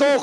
2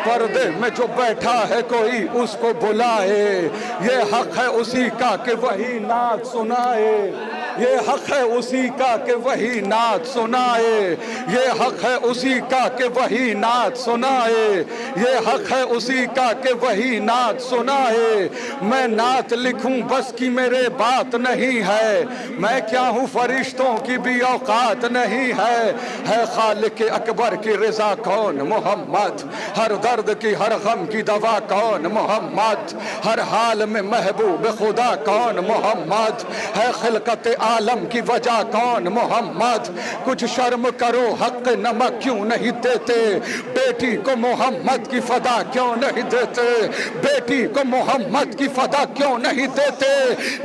पर्दे में जो बैठा है कोई उसको बुलाए, ये हक है उसी का कि वही नात सुनाए, ये हक है उसी का कि वही नात सुनाए, ये हक है उसी का कि वही नात सुनाए, ये हक है उसी का कि वही नात सुनाए। मैं नात लिखूं बस की मेरे बात नहीं है, मैं क्या हूँ फरिश्तों की भी औकात नहीं है खालिक अकबर की रज़ा कौन मोहम्मद, हर दर्द की हर गम की दवा कौन मोहम्मद, हर हाल में महबूब खुदा कौन मोहम्मद, है खिलकत आलम की वजह कौन मोहम्मद। कुछ शर्म करो हक नमक क्यों नहीं देते, बेटी को मोहम्मद की फदा क्यों नहीं देते, बेटी को मोहम्मद की फदा क्यों नहीं देते।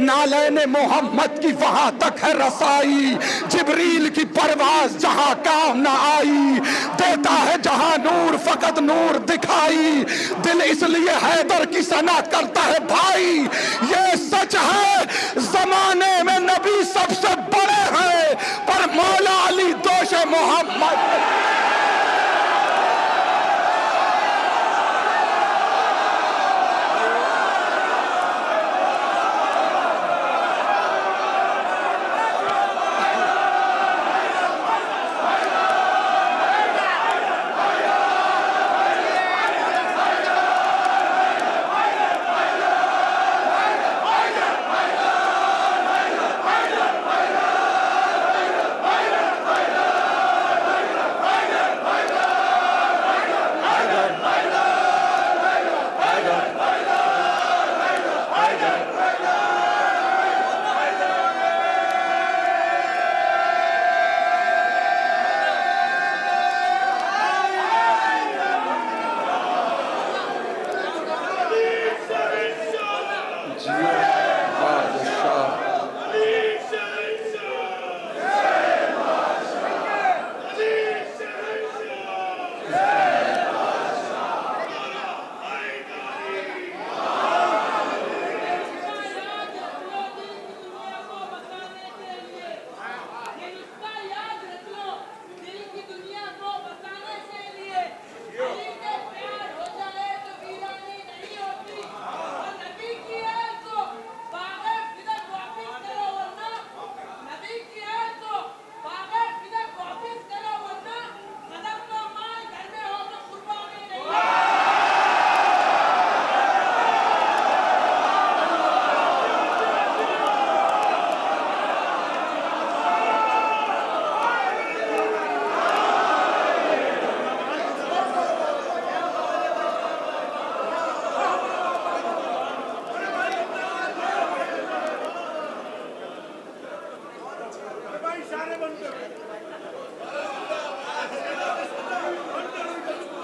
नालैने मोहम्मद की वहां तक है रसाई, जिब्रील की परवाज जहां काम न आई, देता है जहां नूर फकत नूर दिखाई, दिल इसलिए हैदर की सना करता है भाई। ये सच है जमाने में नबी सबसे बड़े हैं, पर मौला अली दोष मोहम्मद।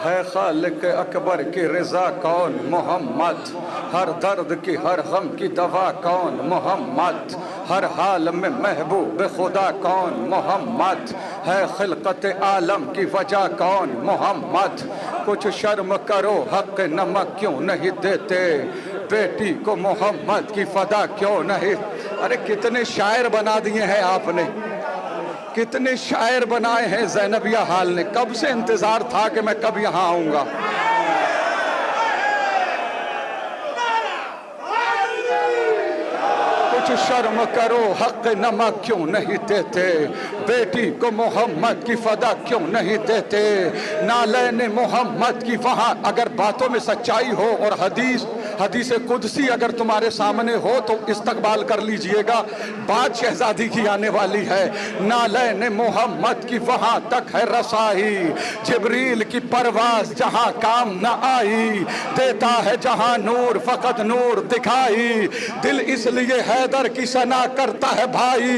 है खालिक अकबर की रज़ा कौन मोहम्मद, हर दर्द की हर गम की दवा कौन मोहम्मद, हर हाल में महबूब खुदा कौन मोहम्मद, है खिलकत आलम की वजह कौन मोहम्मद। कुछ शर्म करो हक नमक क्यों नहीं देते, बेटी को मोहम्मद की फदा क्यों नहीं। अरे कितने शायर बना दिए हैं आपने, कितने शायर बनाए हैं ज़ैनबिया हाल ने। कब से इंतजार था कि मैं कब यहाँ आऊंगा। कुछ शर्म करो हक नमक क्यों नहीं देते, बेटी को मोहम्मद की फदा क्यों नहीं देते। नालैने मोहम्मद की वहाँ अगर बातों में सच्चाई हो और हदीस कुदसी अगर तुम्हारे सामने हो तो इस्तकबाल कर लीजिएगा। बात शहजादी की आने वाली है। नालैने मोहम्मद की वहाँ तक है रसाई, जिब्रील की परवाज जहाँ काम न आई, देता है जहाँ नूर फकत नूर दिखाई, दिल इसलिए हैदर की सना करता है भाई।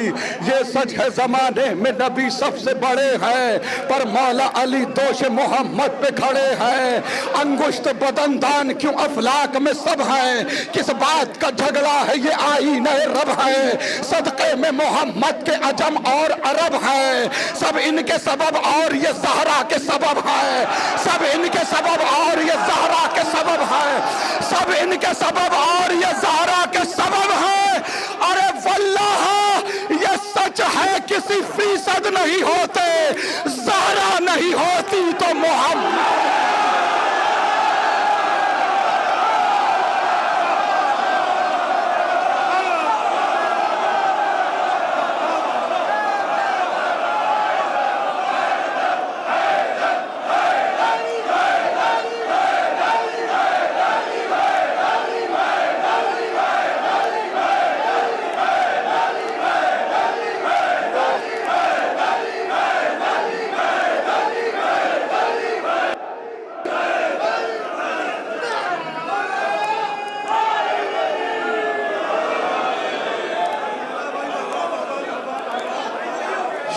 ये सच है जमाने में नबी सबसे बड़े हैं, पर मौला अली दोष मोहम्मद पे खड़े हैं। अंगुश्त बदनदान क्यों अफलाक में सब है, किस बात का झगड़ा है ये आईने रब है। सदक़े में मोहम्मद के अजम और अरब है, सब इनके सबब और ये ज़हरा के सबब है, सब इनके सबब और ये ज़हरा के सबब है, सब इनके सबब और ये ज़हरा के सबब है। अरे वल्लाह ये सच है किसी फीसद नहीं होते, ज़हरा नहीं होती तो मोहम्मद।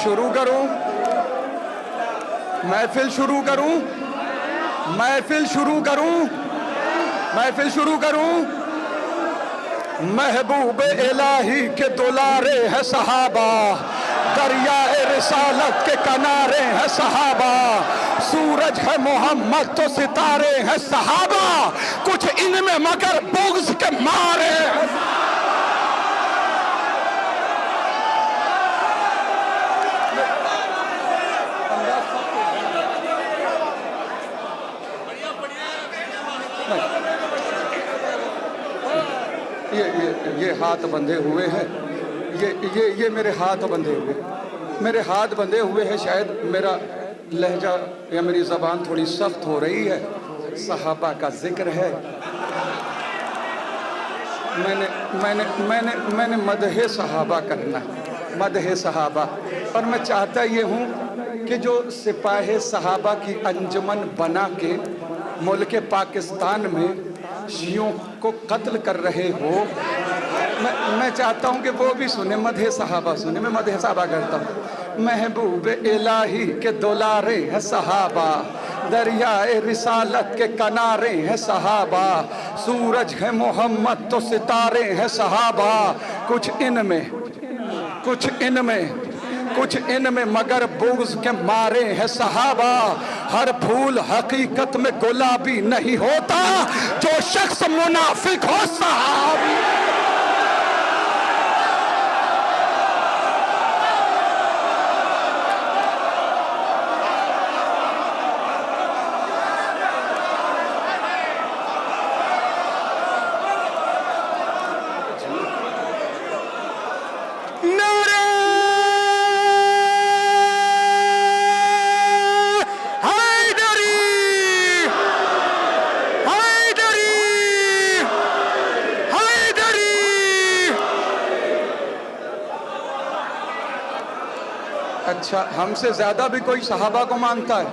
शुरू करूं, महफिल शुरू करूं, महफिल शुरू करूं, महफिल शुरू करूं। महबूब इलाही के दुलारे है सहाबा, दरियाए रिसालत के किनारे है सहाबा, सूरज है मोहम्मद तो सितारे हैं सहाबा, कुछ इनमें मगर बुग़्ज़ के मारे हैं। ये हाथ बंधे हुए हैं, ये मेरे हाथ बंधे हुए, मेरे हाथ बंधे हुए हैं। शायद मेरा लहजा या मेरी ज़बान थोड़ी सख्त हो रही है। सहाबा का जिक्र है, मैंने मदहे सहाबा करना, मदहे सहाबा। और मैं चाहता ये हूँ कि जो सिपाही सहाबा की अंजुमन बना के मुल्क पाकिस्तान में शियों को कत्ल कर रहे हो, मैं चाहता हूँ कि वो भी सुने, मदहे सहाबा सुने। मैं मदहे सहाबा करता हूँ। महबूब इलाही के दुलारे हैं सहाबा, दरियाए रिसालत के किनारे हैं सहाबा, सूरज है मोहम्मद तो सितारे हैं सहाबा, कुछ इनमें मगर बुग़्ज़ के मारे हैं सहाबा। हर फूल हकीकत में गुलाबी नहीं होता, जो शख्स मुनाफिक हो सहाबी। अच्छा, हमसे ज्यादा भी कोई सहाबा को मानता है?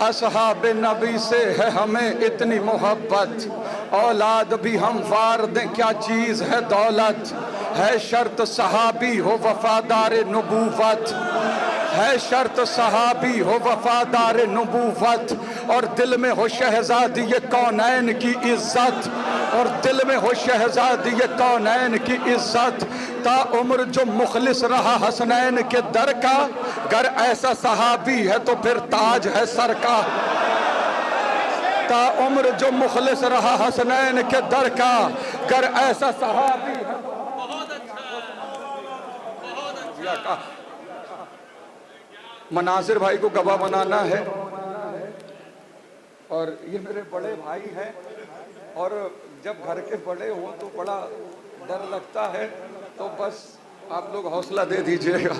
असहाब नबी से है हमें इतनी मोहब्बत, औलाद भी हम वार दें क्या चीज है दौलत, है शर्त सहाबी हो वफादार नबूवत, है शर्त सहाबी हो वफादार नबूवत, और दिल में हो शहजादी ये कौनैन की इज्जत, और दिल में हो शहजादी ये कौनैन की इज्जत। ता उम्र जो मुखलिस रहा हसनैन के दर का, गर ऐसा सहाबी है तो फिर ताज है सर का। ता उम्र जो मुखलिस रहा हसनैन के दर का, गर ऐसा सहाबी है। मनासिर भाई को गवाह बनाना है, और ये मेरे बड़े भाई हैं, और जब घर के बड़े हो तो बड़ा डर लगता है, तो बस आप लोग हौसला दे दीजिएगा।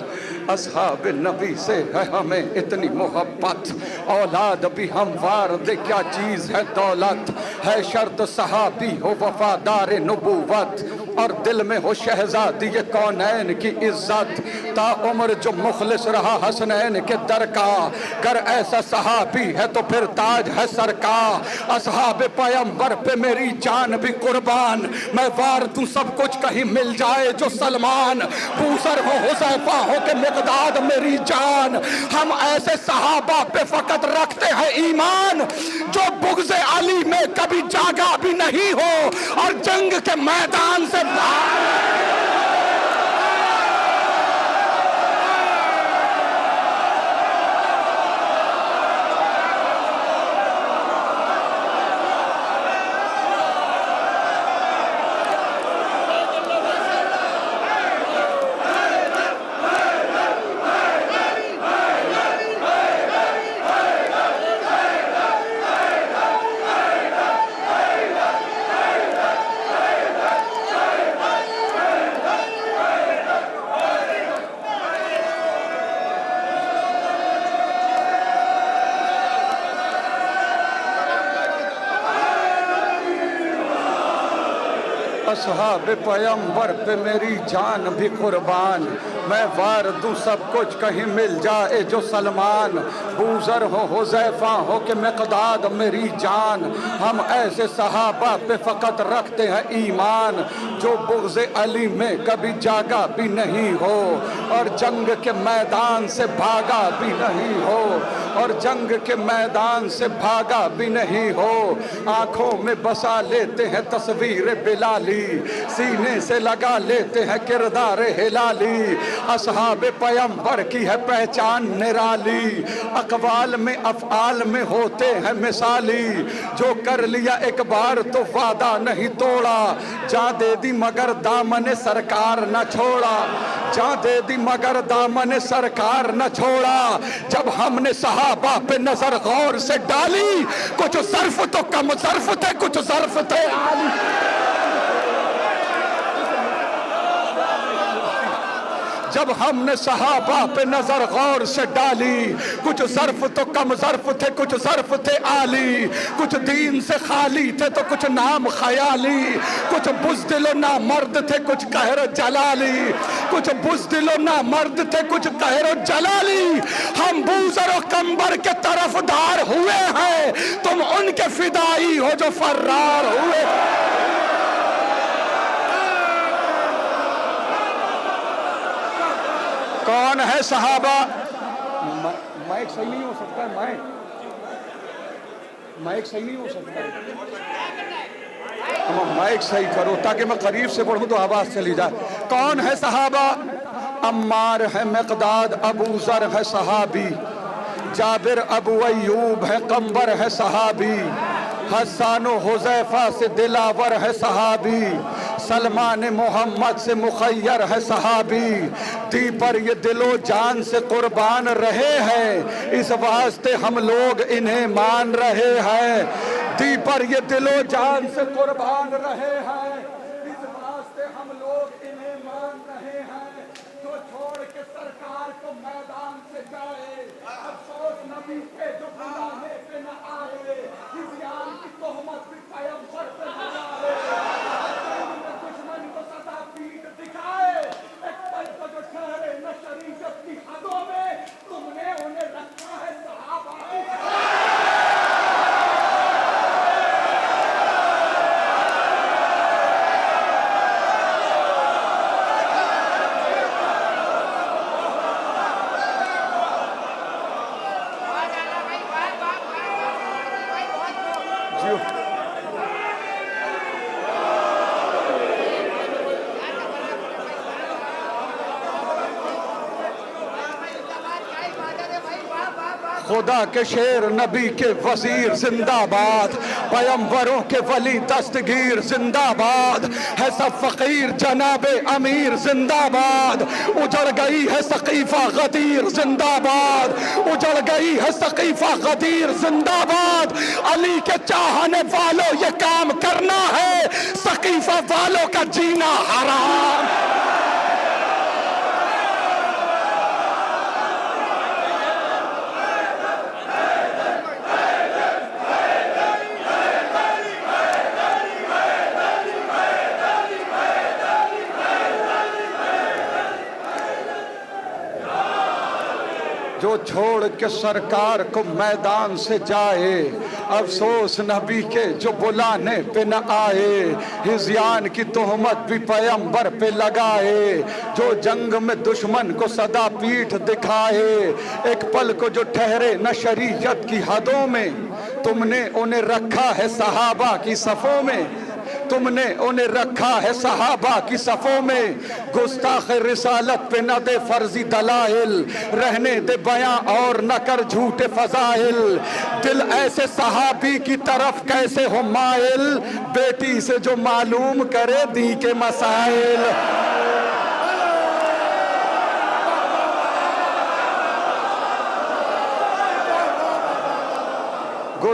असहाब नबी से है हमें इतनी मोहब्बत, औलाद भी हम वार दे क्या चीज है दौलत, है शर्त सहाबी हो वफादार नबूवत, और दिल में हो शहजादी ये कौनैन की इज्जत। ता उम्र जो मुखलिस रहा हसनैन के दर का, कर ऐसा सहाबी है तो फिर ताज है सर का। असहाब पैगंबर पे मेरी जान भी कुर्बान, मैं वार दूं सब कुछ कहीं मिल जाए जो सलमान। बूसर हो हुज़ैफा हो के मिक़दाद मेरी जान, हम ऐसे सहाबा पे फकत रखते हैं ईमान, जो बुग़्ज़ अली में कभी जागा भी नहीं हो और जंग के मैदान से असहाब पैगंबर पे मेरी जान भी कुर्बान, मैं वार दूं सब कुछ कहीं मिल जाए जो सलमान। बूजर हो हुज़ैफा हो कि मिक़दाद मेरी जान, हम ऐसे सहाबा पे फ़कत रखते हैं ईमान जो बुग़्ज़ अली में कभी जागा भी नहीं हो और जंग के मैदान से भागा भी नहीं हो, और जंग के मैदान से भागा भी नहीं हो। आँखों में बसा लेते हैं तस्वीर बिलाली, सीने से लगा लेते हैं किरदार हिलाली। असहाब पैगंबर की है पहचान निराली, अक़वाल में अफ़आल में होते हैं मिसाली। जो कर लिया एक बार तो वादा नहीं तोड़ा, जा दे दी मगर दामन सरकार न छोड़ा, जा दे दी मगर दामन सरकार न छोड़ा। जब हमने सहाबा पे नजर गौर से डाली, कुछ ज़र्फ तो कम ज़र्फ थे, कुछ ज़र्फ थे आली। जब हमने सहाबा पे नजर गौर से डाली, कुछ ज़र्फ तो कम ज़र्फ थे, कुछ ज़र्फ थे आली। कुछ दीन से खाली थे तो कुछ नाम ख़याली, कुछ बुज़दिल ना मर्द थे कुछ कहर जलाली, कुछ बुज़दिल ना मर्द थे कुछ कहर जलाली। हम बूज़र और कंबर के तरफदार हुए हैं, तुम उनके फिदाई हो जो फर्रार हुए। कौन है सहाबा? माइक सही नहीं हो सकता है, माइक सही नहीं हो सकता है। माइक सही करो ताकि मैं करीब से पढ़ूं तो आवाज चली जाए। कौन है सहाबा? अम्मार है मिक़दाद, अबू ज़र है सहाबी, जाबिर अबू अय्यूब है, कंबर है सहाबी, हसन हुज़ैफा से दिलावर है सहाबी, सलमान मोहम्मद से मुखय्यर है सहाबी। दी पर ये दिलो जान से कुर्बान रहे हैं, इस वास्ते हम लोग इन्हें मान रहे हैं। दी पर ये दिलो जान से कुर्बान रहे हैं, इस वास्ते हम लोग इन्हें मान रहे हैं। जो छोड़ के सरकार को मैदान से जाए, अफसोस नबी पे जो बुलाने पे न आए, इज़्यान की तोहमत भी पैगंबर पे लगाए, दुश्मन को सदा पीठ दिखाए, एक पल को जो ठहरे न शरीयत की हदों में, तुमने उन्हें रखा है सहाबा। खुदा के शेर नबी के वजीर जिंदाबाद, पैगंबरों के वली दस्तगीर जिंदाबाद, है सब फकीर जनाबे अमीर जिंदाबाद। उजड़ गई है सकीफा गदीर जिंदाबाद, उजड़ गई है सकीफा गदीर जिंदाबाद। अली के चाहने वालों ये काम करना है, सकीफा वालों का जीना हराम। जो छोड़ के सरकार को मैदान से जाए, अफसोस नबी के जो बुलाने पे न आए। हिज़यान की तोहमत भी पैगंबर पे लगाए, जो जंग में दुश्मन को सदा पीठ दिखाए। एक पल को जो ठहरे न शरीयत की हदों में, तुमने उन्हें रखा है सहाबा की सफ़ों में, तुमने उन्हें रखा है सहाबा की सफ़ों में। गुस्ताख रिसालत पे न दे फर्जी दलाइल, रहने दे बयां और न कर झूठे फजाइल। दिल ऐसे सहाबी की तरफ कैसे हो माइल, बेटी से जो मालूम करे दी के मसाइल।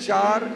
4